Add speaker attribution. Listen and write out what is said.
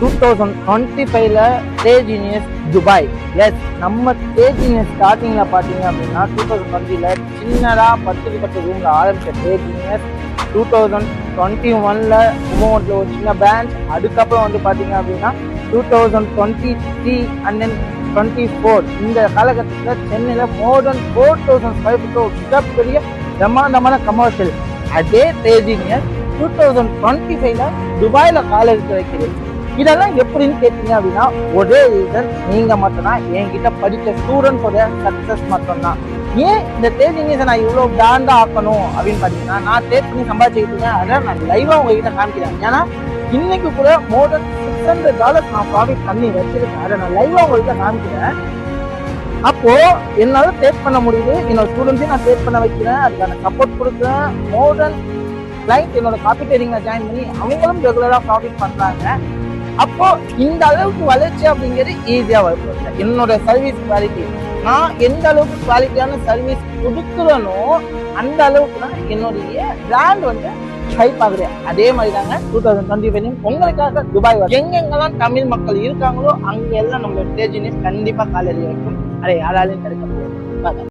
Speaker 1: 2025ல தேஜினியஸ் Dubai. S, நம்ம தேஜினியஸ் ஸ்டார்டிங்ல பாத்தீங்க அப்படின்னா 2020ல சின்னதா 10 ரூம்ல ஆரம்பிச்ச தேஜினியஸ் 2021ல குமோட்ல ஒரு சின்ன பிரான்ச். அதுக்கப்புறம் வந்து பாத்தீங்க அப்படின்னா 2023 அண்ட் தென் 24 இந்த காலகட்டத்தில் சென்னையில மோர் தென் 4000 ஸ்கொயர் ஃபீட் மிகப்பெரிய பிரம்மாண்டமான கமர்ஷியல். அதே தேஜினியஸ் 2025ல துபாயில கால எடுத்து வைக்கிறது. இதெல்லாம் எப்படின்னு கேட்டீங்க அப்படின்னா ஒரே ரீசன், நீங்க மட்டும்தான் என்கிட்ட படித்த ஸ்டூடெண்ட்ஸோட சக்சஸ் மட்டும்தான். ஏன் இந்த தேஜினியஸை நான் இவ்வளோ பிராண்டா ஆக்கணும் அப்படின்னு பார்த்தீங்கன்னா, நான் டேட் பண்ணி சம்பாதிச்சுக்கிட்டு இருக்கேன். அதை நான் லைவா உங்ககிட்ட காமிக்கிறேன். ஏன்னா இன்னைக்கு கூட மோர் தென் $600 நான் ப்ராஃபிட் பண்ணி வச்சிருக்கேன். அதை நான் லைவா உங்ககிட்ட காமிக்கிறேன். அப்போ என்னால டேட் பண்ண முடியுது. என்னோட ஸ்டூடெண்ட்ஸையும் நான் டேட் பண்ண வைக்கிறேன். அதுக்கான சப்போர்ட் கொடுக்குறேன். மோர் தென் கிளைண்ட் என்னோட காப்பி ட்ரேடிங்ல ஜாயின் பண்ணி அவங்களும் ரெகுலரா ப்ராஃபிட் பண்றாங்க. அப்போ இந்த அளவுக்கு வளர்ச்சி அப்படிங்கிறது ஈஸியா வரும். என்னோட சர்வீஸ் குவாலிட்டி, நான் எந்த அளவுக்கு குவாலிட்டியான சர்வீஸ் கொடுக்குறனோ அந்த அளவுக்கு தான் என்னுடைய பிராண்ட் வந்து ஹைப் ஆகுது. அதே மாதிரி தாங்க 2025 உங்களுக்காக துபாய் வரும். எங்கெங்கெல்லாம் தமிழ் மக்கள் இருக்காங்களோ அங்க எல்லாம் நம்மளோட தேஜினியஸ் கண்டிப்பா காலையில் இருக்கும். அதை யாராலையும் தடுக்க முடியாது.